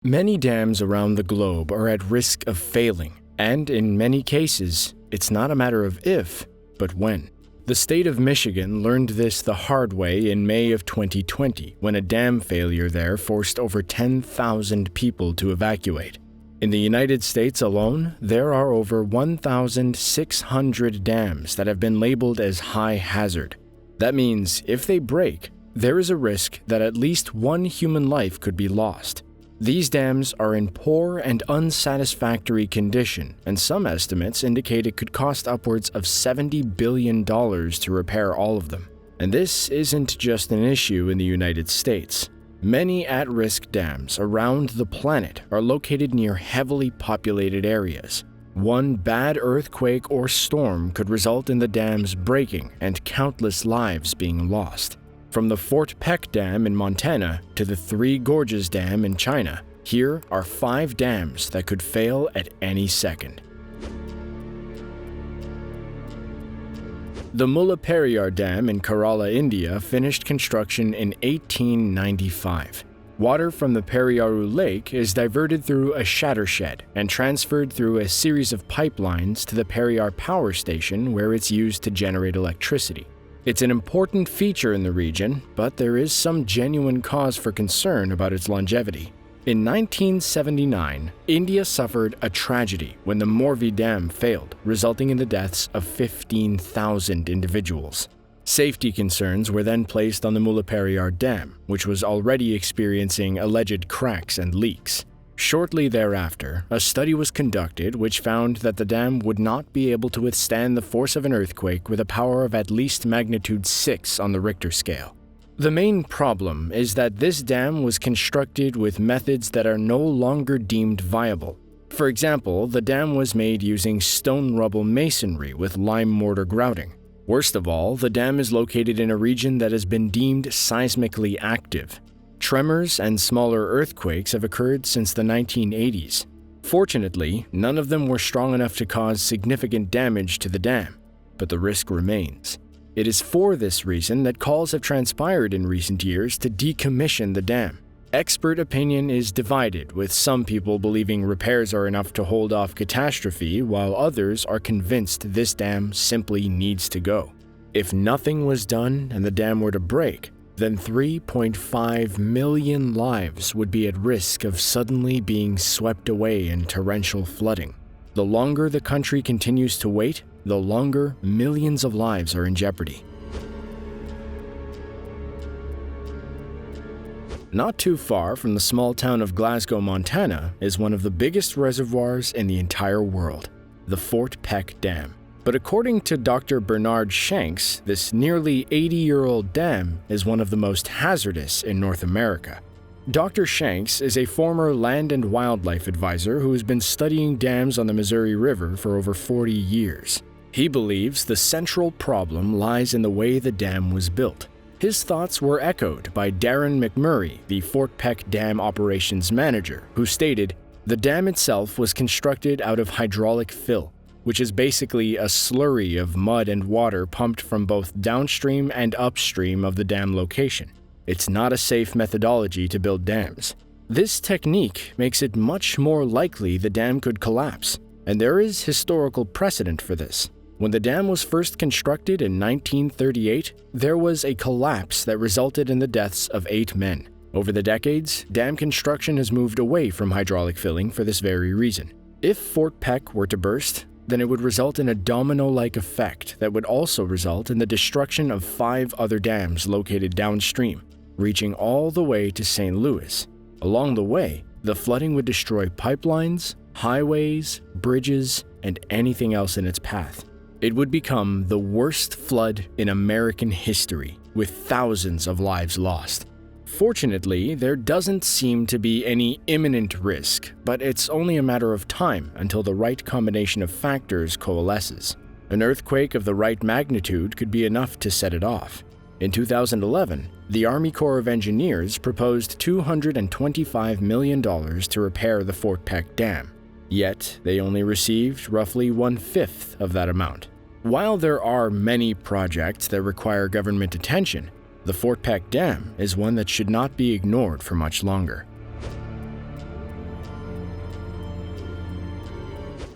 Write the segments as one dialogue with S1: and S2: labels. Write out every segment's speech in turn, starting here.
S1: Many dams around the globe are at risk of failing, and in many cases, it's not a matter of if, but when. The state of Michigan learned this the hard way in May of 2020 when a dam failure there forced over 10,000 people to evacuate. In the United States alone, there are over 1,600 dams that have been labeled as high hazard. That means if they break, there is a risk that at least one human life could be lost. These dams are in poor and unsatisfactory condition, and some estimates indicate it could cost upwards of $70 billion to repair all of them. And this isn't just an issue in the United States. Many at-risk dams around the planet are located near heavily populated areas. One bad earthquake or storm could result in the dams breaking and countless lives being lost. From the Peck Dam in Montana to the Three Gorges Dam in China, here are 5 dams that could fail at any second. The Mullaperiyar Dam in Kerala, India finished construction in 1895. Water from the Periyaru Lake is diverted through a shed and transferred through a series of pipelines to the Periyar Power Station where it's used to generate electricity. It's an important feature in the region, but there is some genuine cause for concern about its longevity. In 1979, India suffered a tragedy when the Morvi Dam failed, resulting in the deaths of 15,000 individuals. Safety concerns were then placed on the Mullaperiyar Dam, which was already experiencing alleged cracks and leaks. Shortly thereafter, a study was conducted which found that the dam would not be able to withstand the force of an earthquake with a power of at least magnitude 6 on the Richter scale. The main problem is that this dam was constructed with methods that are no longer deemed viable. For example, the dam was made using stone rubble masonry with lime mortar grouting. Worst of all, the dam is located in a region that has been deemed seismically active. Tremors and smaller earthquakes have occurred since the 1980s. Fortunately, none of them were strong enough to cause significant damage to the dam, but the risk remains. It is for this reason that calls have transpired in recent years to decommission the dam. Expert opinion is divided, with some people believing repairs are enough to hold off catastrophe, while others are convinced this dam simply needs to go. If nothing was done and the dam were to break, then 3.5 million lives would be at risk of suddenly being swept away in torrential flooding. The longer the country continues to wait, the longer millions of lives are in jeopardy. Not too far from the small town of Glasgow, Montana, is one of the biggest reservoirs in the entire world, the Peck Dam. But according to Dr. Bernard Shanks, this nearly 80-year-old dam is one of the most hazardous in North America. Dr. Shanks is a former land and wildlife advisor who has been studying dams on the Missouri River for over 40 years. He believes the central problem lies in the way the dam was built. His thoughts were echoed by Darren McMurray, the Peck Dam operations manager, who stated, "The dam itself was constructed out of hydraulic fill, which is basically a slurry of mud and water pumped from both downstream and upstream of the dam location. It's not a safe methodology to build dams. This technique makes it much more likely the dam could collapse, and there is historical precedent for this. When the dam was first constructed in 1938, there was a collapse that resulted in the deaths of 8 men. Over the decades, dam construction has moved away from hydraulic filling for this very reason. If Fort Peck were to burst, then it would result in a domino-like effect that would also result in the destruction of 5 other dams located downstream, reaching all the way to St. Louis. Along the way, the flooding would destroy pipelines, highways, bridges, and anything else in its path. It would become the worst flood in American history, with thousands of lives lost. Fortunately, there doesn't seem to be any imminent risk, but it's only a matter of time until the right combination of factors coalesces. An earthquake of the right magnitude could be enough to set it off. In 2011, the Army Corps of Engineers proposed $225 million to repair the Peck Dam. Yet, they only received roughly 1/5 of that amount. While there are many projects that require government attention, the Peck Dam is one that should not be ignored for much longer.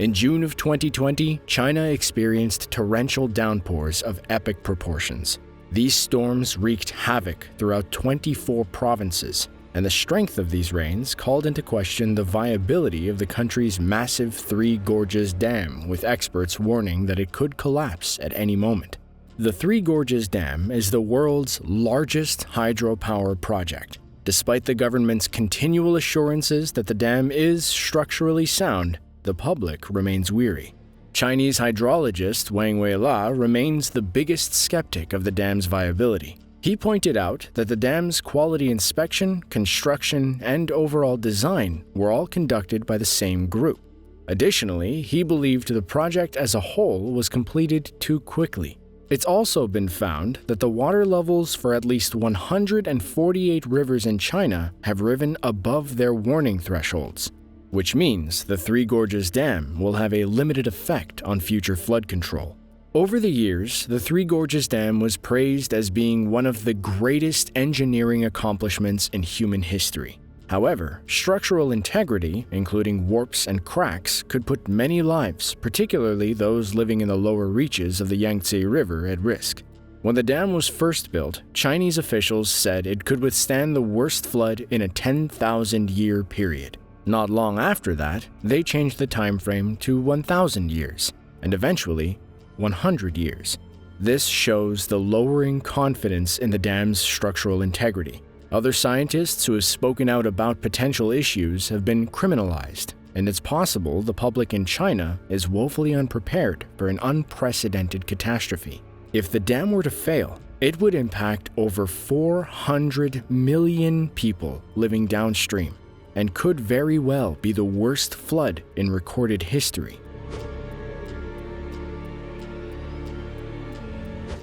S1: In June of 2020, China experienced torrential downpours of epic proportions. These storms wreaked havoc throughout 24 provinces, and the strength of these rains called into question the viability of the country's massive Three Gorges Dam, with experts warning that it could collapse at any moment. The Three Gorges Dam is the world's largest hydropower project. Despite the government's continual assurances that the dam is structurally sound, the public remains weary. Chinese hydrologist Wang Weila remains the biggest skeptic of the dam's viability. He pointed out that the dam's quality inspection, construction, and overall design were all conducted by the same group. Additionally, he believed the project as a whole was completed too quickly. It's also been found that the water levels for at least 148 rivers in China have risen above their warning thresholds, which means the Three Gorges Dam will have a limited effect on future flood control. Over the years, the Three Gorges Dam was praised as being one of the greatest engineering accomplishments in human history. However, structural integrity, including warps and cracks, could put many lives, particularly those living in the lower reaches of the Yangtze River, at risk. When the dam was first built, Chinese officials said it could withstand the worst flood in a 10,000-year period. Not long after that, they changed the time frame to 1,000 years, and eventually 100 years. This shows the lowering confidence in the dam's structural integrity. Other scientists who have spoken out about potential issues have been criminalized, and it's possible the public in China is woefully unprepared for an unprecedented catastrophe. If the dam were to fail, it would impact over 400 million people living downstream, and could very well be the worst flood in recorded history.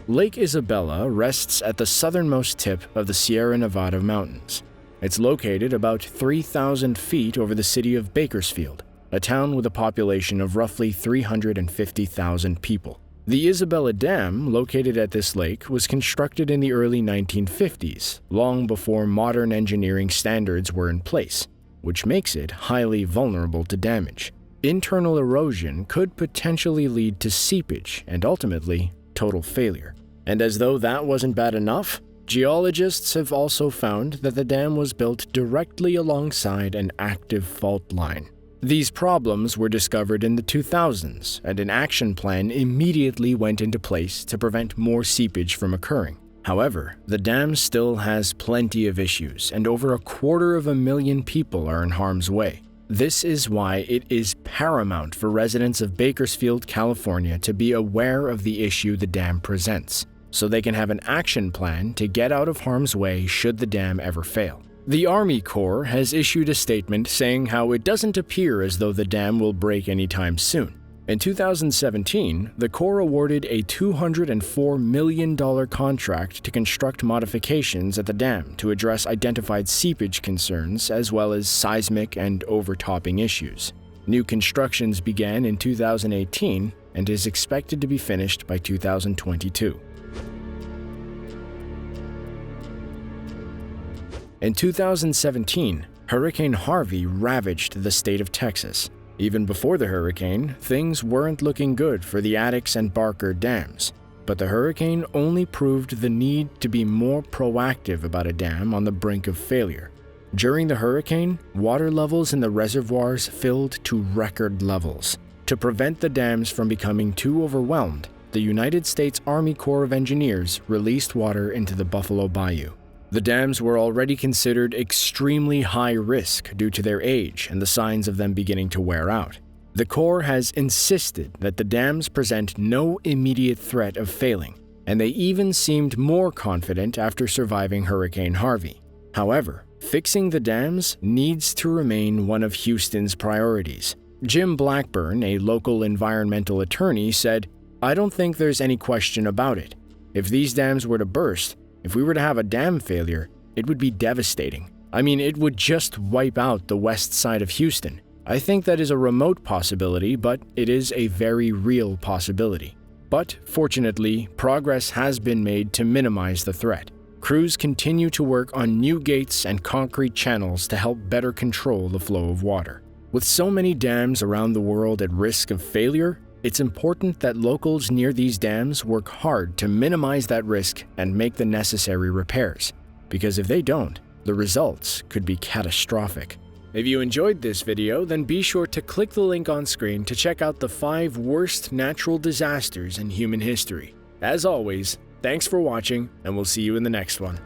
S1: Lake Isabella rests at the southernmost tip of the Sierra Nevada mountains. It's located about 3,000 feet over the city of Bakersfield, a town with a population of roughly 350,000 people. The Isabella Dam, located at this lake, was constructed in the early 1950s, long before modern engineering standards were in place, which makes it highly vulnerable to damage. Internal erosion could potentially lead to seepage and ultimately total failure. And as though that wasn't bad enough, geologists have also found that the dam was built directly alongside an active fault line. These problems were discovered in the 2000s, and an action plan immediately went into place to prevent more seepage from occurring. However, the dam still has plenty of issues, and over 250,000 people are in harm's way. This is why it is paramount for residents of Bakersfield, California to be aware of the issue the dam presents, so they can have an action plan to get out of harm's way should the dam ever fail. The Army Corps has issued a statement saying how it doesn't appear as though the dam will break anytime soon. In 2017, the Corps awarded a $204 million contract to construct modifications at the dam to address identified seepage concerns as well as seismic and overtopping issues. New constructions began in 2018 and is expected to be finished by 2022. In 2017, Hurricane Harvey ravaged the state of Texas. Even before the hurricane, things weren't looking good for the Addicks and Barker dams, but the hurricane only proved the need to be more proactive about a dam on the brink of failure. During the hurricane, water levels in the reservoirs filled to record levels. To prevent the dams from becoming too overwhelmed, the United States Army Corps of Engineers released water into the Buffalo Bayou. The dams were already considered extremely high risk due to their age and the signs of them beginning to wear out. The Corps has insisted that the dams present no immediate threat of failing, and they even seemed more confident after surviving Hurricane Harvey. However, fixing the dams needs to remain one of Houston's priorities. Jim Blackburn, a local environmental attorney, said, "I don't think there's any question about it. If these dams were to burst, if we were to have a dam failure, it would be devastating. I mean, it would just wipe out the west side of Houston. I think that is a remote possibility, but it is a very real possibility." But fortunately, progress has been made to minimize the threat. Crews continue to work on new gates and concrete channels to help better control the flow of water. With so many dams around the world at risk of failure, it's important that locals near these dams work hard to minimize that risk and make the necessary repairs, because if they don't, the results could be catastrophic. If you enjoyed this video, then be sure to click the link on screen to check out the 5 worst natural disasters in human history. As always, thanks for watching, and we'll see you in the next one.